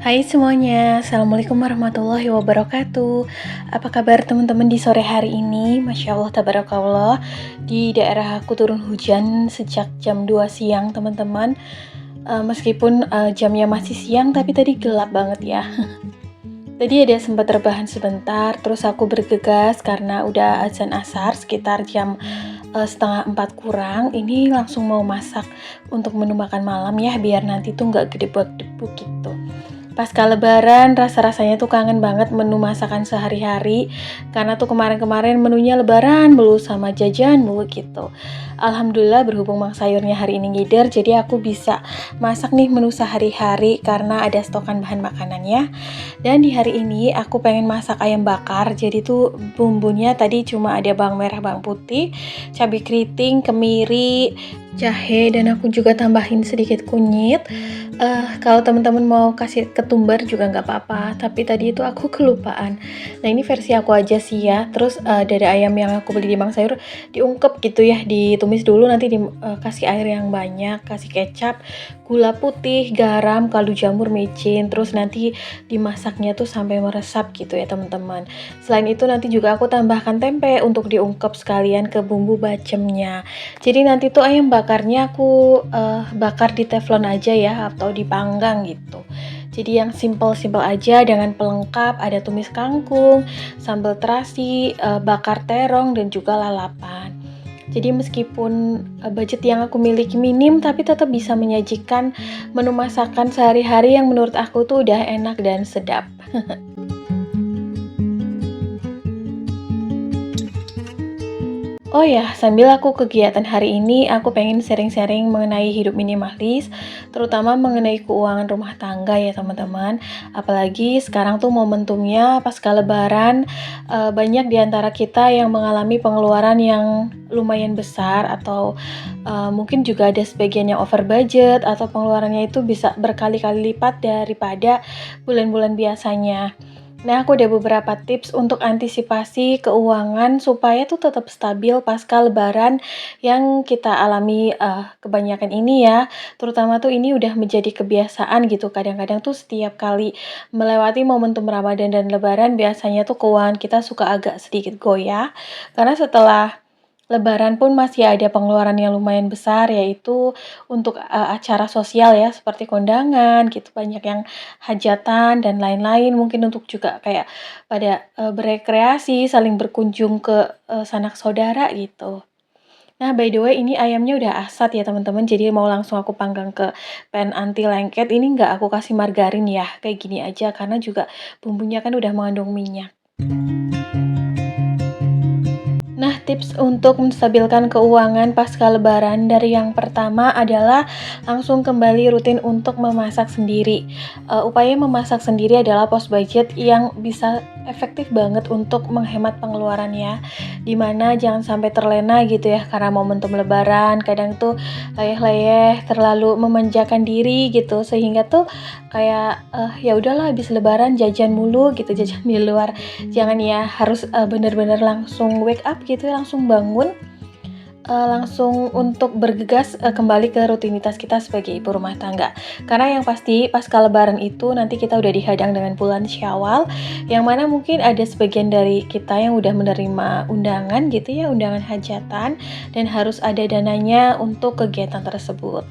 Hai semuanya, Assalamualaikum warahmatullahi wabarakatuh. Apa kabar teman-teman di sore hari ini? Masya Allah, tabarakallah. Di daerah aku turun hujan sejak jam 2 siang teman-teman. Meskipun jamnya masih siang, tapi tadi gelap banget ya. Tadi ada sempat rebahan sebentar, terus aku bergegas karena udah azan asar sekitar jam setengah 4 kurang. Ini langsung mau masak untuk menu makan malam ya, biar nanti tuh nggak gedebak-debuk gitu. Pasca lebaran, rasa-rasanya tuh kangen banget menu masakan sehari-hari. Karena tuh kemarin-kemarin menunya lebaran mulu sama jajan mulu gitu. Alhamdulillah berhubung mang sayurnya hari ini ngider, jadi aku bisa masak nih menu sehari-hari karena ada stokan bahan makanannya. Dan di hari ini aku pengen masak ayam bakar. Jadi tuh bumbunya tadi cuma ada bawang merah, bawang putih, cabai keriting, kemiri, jahe, dan aku juga tambahin sedikit kunyit. Kalau teman-teman mau kasih ketumbar juga nggak apa-apa, tapi tadi itu aku kelupaan. Nah ini versi aku aja sih ya. Terus dada ayam yang aku beli di Mang Sayur diungkep gitu ya, ditumis dulu, nanti dikasih air yang banyak, kasih kecap, gula putih, garam, kaldu jamur, micin, terus nanti dimasaknya tuh sampai meresap gitu ya teman-teman. Selain itu nanti juga aku tambahkan tempe untuk diungkep sekalian ke bumbu bacemnya. Jadi nanti tuh ayam bakarnya aku bakar di teflon aja ya, atau dipanggang gitu. Jadi yang simple-simple aja dengan pelengkap ada tumis kangkung, sambal terasi, bakar terong, dan juga lalapan. Jadi meskipun budget yang aku miliki minim, tapi tetap bisa menyajikan menu masakan sehari-hari yang menurut aku tuh udah enak dan sedap. Oh ya, sambil aku kegiatan hari ini, aku pengen sharing-sharing mengenai hidup minimalis, terutama mengenai keuangan rumah tangga ya teman-teman. Apalagi sekarang tuh momentumnya pasca lebaran, banyak di antara kita yang mengalami pengeluaran yang lumayan besar, atau mungkin juga ada sebagian yang over budget, atau pengeluarannya itu bisa berkali-kali lipat daripada bulan-bulan biasanya. Nah, aku ada beberapa tips untuk antisipasi keuangan supaya tuh tetap stabil pasca lebaran yang kita alami kebanyakan ini ya. Terutama tuh ini udah menjadi kebiasaan gitu. Kadang-kadang tuh setiap kali melewati momentum Ramadan dan lebaran, biasanya tuh keuangan kita suka agak sedikit goyah. Karena setelah Lebaran pun masih ada pengeluaran yang lumayan besar, yaitu untuk acara sosial ya, seperti kondangan gitu, banyak yang hajatan dan lain-lain, mungkin untuk juga kayak pada berekreasi, saling berkunjung ke sanak saudara gitu. Nah, by the way, ini ayamnya udah asat ya teman-teman, jadi mau langsung aku panggang ke pan anti lengket. Ini nggak aku kasih margarin ya, kayak gini aja karena juga bumbunya kan udah mengandung minyak. Nah, tips untuk menstabilkan keuangan pasca lebaran dari yang pertama adalah langsung kembali rutin untuk memasak sendiri. Upaya memasak sendiri adalah post budget yang bisa efektif banget untuk menghemat pengeluarannya. Dimana jangan sampai terlena gitu ya karena momentum lebaran. Kadang tuh leyeh-leyeh, terlalu memanjakan diri gitu, sehingga tuh kayak ya udahlah habis lebaran jajan mulu gitu, jajan di luar. Jangan ya, harus bener-bener langsung wake up gitu ya, langsung bangun, langsung untuk bergegas kembali ke rutinitas kita sebagai ibu rumah tangga. Karena yang pasti pasca lebaran itu nanti kita udah dihadang dengan bulan Syawal, yang mana mungkin ada sebagian dari kita yang udah menerima undangan gitu ya, undangan hajatan, dan harus ada dananya untuk kegiatan tersebut.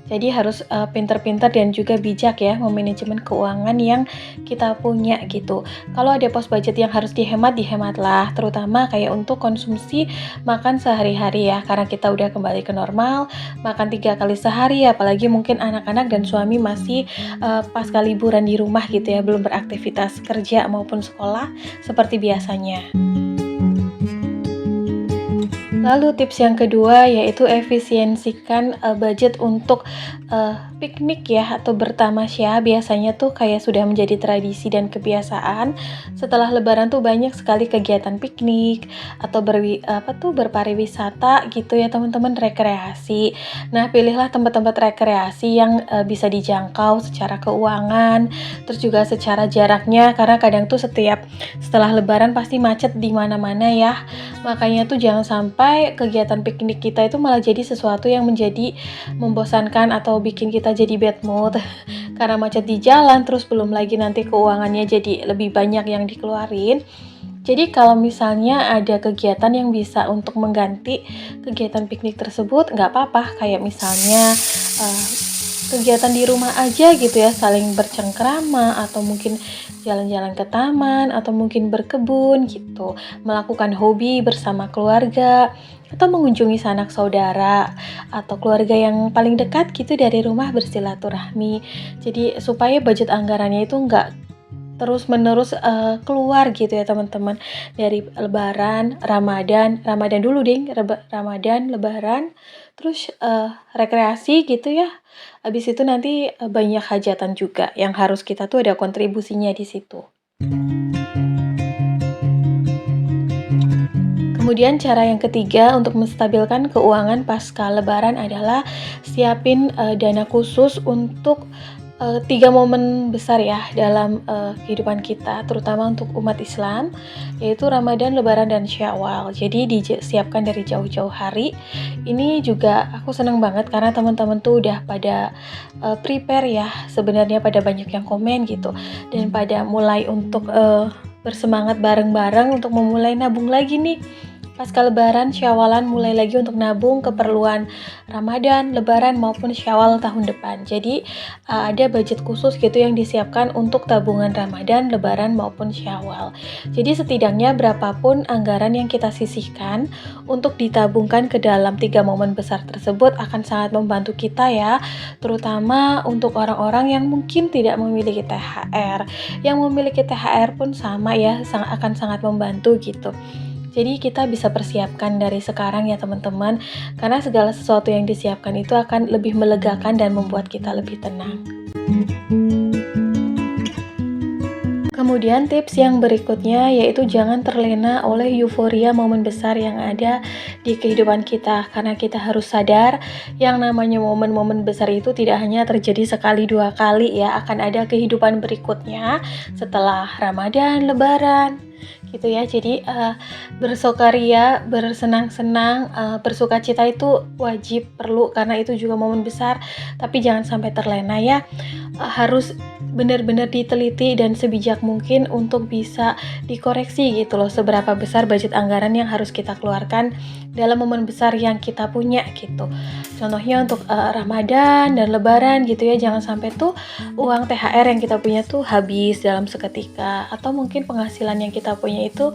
Jadi harus pinter-pinter dan juga bijak ya memanajemen keuangan yang kita punya gitu. Kalau ada pos budget yang harus dihemat, dihematlah. Terutama kayak untuk konsumsi makan sehari-hari ya. Karena kita udah kembali ke normal, makan 3 kali sehari. Apalagi mungkin anak-anak dan suami masih pasca liburan di rumah gitu ya. Belum beraktivitas kerja maupun sekolah seperti biasanya. Lalu tips yang kedua yaitu efisiensikan budget untuk piknik ya atau bertamasya. Biasanya tuh kayak sudah menjadi tradisi dan kebiasaan. Setelah lebaran tuh banyak sekali kegiatan piknik atau berpariwisata gitu ya teman-teman, rekreasi. Nah, pilihlah tempat-tempat rekreasi yang bisa dijangkau secara keuangan, terus juga secara jaraknya, karena kadang tuh setelah lebaran pasti macet di mana-mana ya. Makanya tuh jangan sampai sampai kegiatan piknik kita itu malah jadi sesuatu yang menjadi membosankan atau bikin kita jadi bad mood karena macet di jalan, terus belum lagi nanti keuangannya jadi lebih banyak yang dikeluarin. Jadi kalau misalnya ada kegiatan yang bisa untuk mengganti kegiatan piknik tersebut, nggak apa-apa. Kayak misalnya eh, kegiatan di rumah aja gitu ya, saling bercengkrama atau mungkin jalan-jalan ke taman atau mungkin berkebun gitu, melakukan hobi bersama keluarga atau mengunjungi sanak saudara atau keluarga yang paling dekat gitu dari rumah bersilaturahmi. Jadi supaya budget anggarannya itu nggak terus-menerus keluar gitu ya teman-teman, dari lebaran, Ramadan dulu ding, Ramadan, lebaran, terus rekreasi gitu ya. Habis itu nanti banyak hajatan juga yang harus kita tuh ada kontribusinya di situ. Kemudian cara yang ketiga untuk menstabilkan keuangan pasca lebaran adalah siapin dana khusus untuk 3 momen besar ya dalam kehidupan kita, terutama untuk umat Islam, yaitu Ramadan, Lebaran, dan Syawal. Jadi disiapkan dari jauh-jauh hari. Ini juga aku seneng banget karena teman-teman tuh udah pada prepare ya, sebenarnya pada banyak yang komen gitu, dan pada mulai untuk bersemangat bareng-bareng untuk memulai nabung lagi nih. Pasca lebaran, Syawalan mulai lagi untuk nabung keperluan Ramadan, Lebaran maupun Syawal tahun depan. Jadi ada budget khusus gitu yang disiapkan untuk tabungan Ramadan, Lebaran maupun Syawal. Jadi setidaknya berapapun anggaran yang kita sisihkan untuk ditabungkan ke dalam 3 momen besar tersebut akan sangat membantu kita ya, terutama untuk orang-orang yang mungkin tidak memiliki THR. Yang memiliki THR pun sama ya, akan sangat membantu gitu. Jadi kita bisa persiapkan dari sekarang ya teman-teman, karena segala sesuatu yang disiapkan itu akan lebih melegakan dan membuat kita lebih tenang. Kemudian tips yang berikutnya yaitu jangan terlena oleh euforia momen besar yang ada di kehidupan kita, karena kita harus sadar yang namanya momen-momen besar itu tidak hanya terjadi sekali dua kali ya, akan ada kehidupan berikutnya setelah Ramadan, Lebaran gitu ya. Jadi bersukaria, bersenang-senang, bersukacita itu wajib, perlu, karena itu juga momen besar, tapi jangan sampai terlena ya. Harus benar-benar diteliti dan sebijak mungkin untuk bisa dikoreksi gitu loh, seberapa besar budget anggaran yang harus kita keluarkan dalam momen besar yang kita punya gitu. Contohnya untuk Ramadan dan Lebaran gitu ya, jangan sampai tuh uang THR yang kita punya tuh habis dalam seketika, atau mungkin penghasilan yang kita punya itu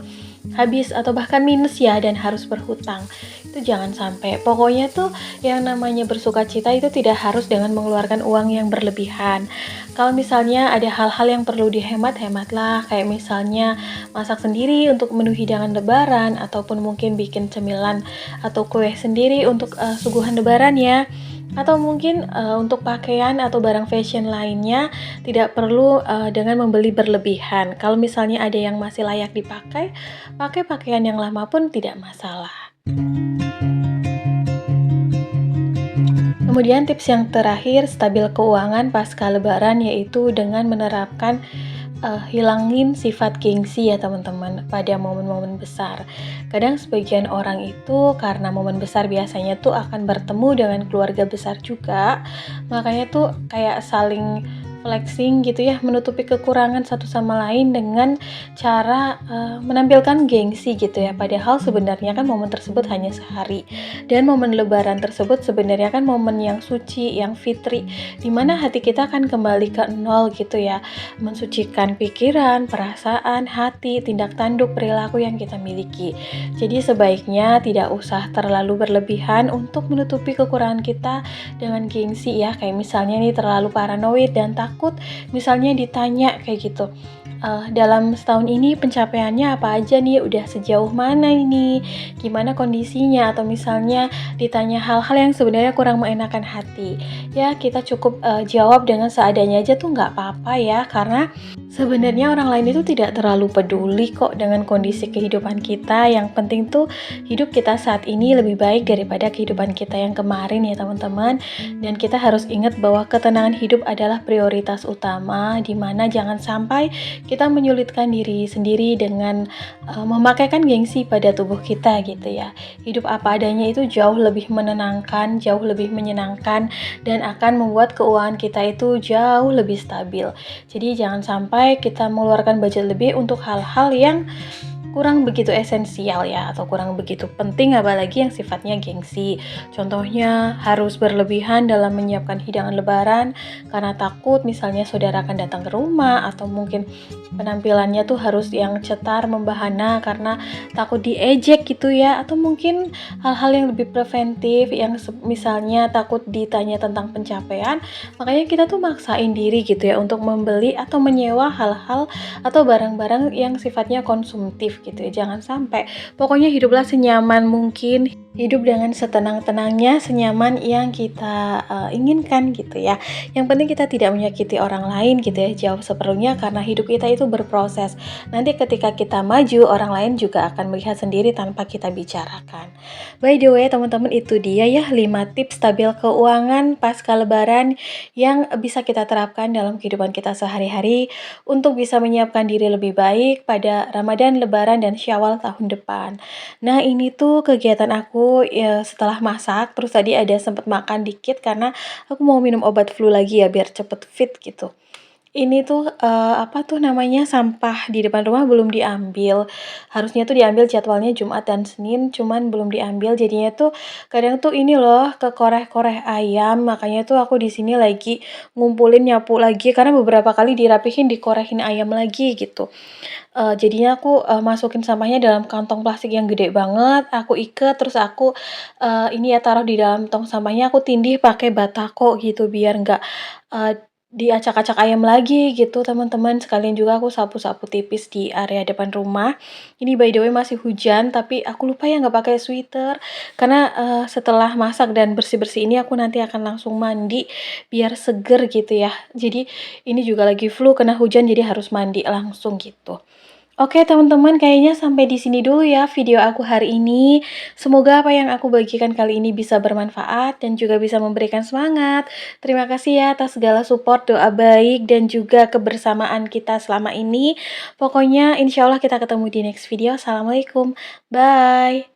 habis atau bahkan minus ya dan harus berhutang. Itu jangan sampai. Pokoknya tuh yang namanya bersukacita itu tidak harus dengan mengeluarkan uang yang berlebihan. Kalau misalnya ada hal-hal yang perlu dihemat, hematlah. Kayak misalnya masak sendiri untuk menu hidangan lebaran, ataupun mungkin bikin cemilan atau kue sendiri untuk suguhan lebaran ya. Atau mungkin untuk pakaian atau barang fashion lainnya tidak perlu dengan membeli berlebihan. Kalau misalnya ada yang masih layak dipakai, pakai pakaian yang lama pun tidak masalah. Kemudian tips yang terakhir, stabil keuangan pasca lebaran, yaitu dengan menerapkan hilangin sifat gengsi ya teman-teman pada momen-momen besar. Kadang sebagian orang itu karena momen besar biasanya tuh akan bertemu dengan keluarga besar juga, makanya tuh kayak saling flexing gitu ya, menutupi kekurangan satu sama lain dengan cara menampilkan gengsi gitu ya, padahal sebenarnya kan momen tersebut hanya sehari, dan momen lebaran tersebut sebenarnya kan momen yang suci, yang fitri, dimana hati kita akan kembali ke nol gitu ya, mensucikan pikiran, perasaan, hati, tindak tanduk, perilaku yang kita miliki. Jadi sebaiknya tidak usah terlalu berlebihan untuk menutupi kekurangan kita dengan gengsi ya, kayak misalnya nih terlalu paranoid dan takut misalnya ditanya kayak gitu, dalam setahun ini pencapaiannya apa aja nih, udah sejauh mana ini, gimana kondisinya, atau misalnya ditanya hal-hal yang sebenarnya kurang mengenakan hati ya, kita cukup jawab dengan seadanya aja tuh nggak apa-apa ya, karena sebenarnya orang lain itu tidak terlalu peduli kok dengan kondisi kehidupan kita. Yang penting tuh hidup kita saat ini lebih baik daripada kehidupan kita yang kemarin ya teman-teman. Dan kita harus ingat bahwa ketenangan hidup adalah prioritas prioritas utama, di mana jangan sampai kita menyulitkan diri sendiri dengan memakaikan gengsi pada tubuh kita gitu ya. Hidup apa adanya itu jauh lebih menenangkan, jauh lebih menyenangkan, dan akan membuat keuangan kita itu jauh lebih stabil. Jadi jangan sampai kita mengeluarkan budget lebih untuk hal-hal yang kurang begitu esensial ya, atau kurang begitu penting, apalagi yang sifatnya gengsi. Contohnya harus berlebihan dalam menyiapkan hidangan lebaran karena takut misalnya saudara akan datang ke rumah, atau mungkin penampilannya tuh harus yang cetar membahana karena takut diejek gitu ya, atau mungkin hal-hal yang lebih preventif yang misalnya takut ditanya tentang pencapaian, makanya kita tuh maksain diri gitu ya untuk membeli atau menyewa hal-hal atau barang-barang yang sifatnya konsumtif gitu ya. Jangan sampai, pokoknya hiduplah senyaman mungkin, hidup dengan setenang-tenangnya, senyaman yang kita inginkan gitu ya. Yang penting kita tidak menyakiti orang lain gitu ya, jauh seperlunya, karena hidup kita itu berproses. Nanti ketika kita maju, orang lain juga akan melihat sendiri tanpa kita bicarakan. By the way teman-teman, itu dia ya 5 tips stabil keuangan pasca lebaran yang bisa kita terapkan dalam kehidupan kita sehari-hari untuk bisa menyiapkan diri lebih baik pada Ramadan, Lebaran, dan Syawal tahun depan. Nah, ini tuh kegiatan aku ya setelah masak, terus tadi ada sempat makan dikit karena aku mau minum obat flu lagi ya biar cepet fit gitu. Ini tuh apa tuh namanya, sampah di depan rumah belum diambil. Harusnya tuh diambil jadwalnya Jumat dan Senin, cuman belum diambil. Jadinya tuh kadang tuh ini loh kekoreh-koreh ayam. Makanya tuh aku di sini lagi ngumpulin, nyapu lagi karena beberapa kali dirapihin, dikorehin ayam lagi gitu. Jadinya aku masukin sampahnya dalam kantong plastik yang gede banget, aku iket, terus aku ini ya taruh di dalam tong sampahnya, aku tindih pakai batako gitu biar nggak diacak-acak ayam lagi gitu teman-teman. Sekalian juga aku sapu-sapu tipis di area depan rumah. Ini by the way masih hujan, tapi aku lupa ya nggak pakai sweater karena setelah masak dan bersih-bersih ini aku nanti akan langsung mandi biar seger gitu ya. Jadi ini juga lagi flu kena hujan, jadi harus mandi langsung gitu. Oke teman-teman, kayaknya sampai di sini dulu ya video aku hari ini. Semoga apa yang aku bagikan kali ini bisa bermanfaat dan juga bisa memberikan semangat. Terima kasih ya atas segala support, doa baik, dan juga kebersamaan kita selama ini. Pokoknya insya Allah kita ketemu di next video. Assalamualaikum, bye.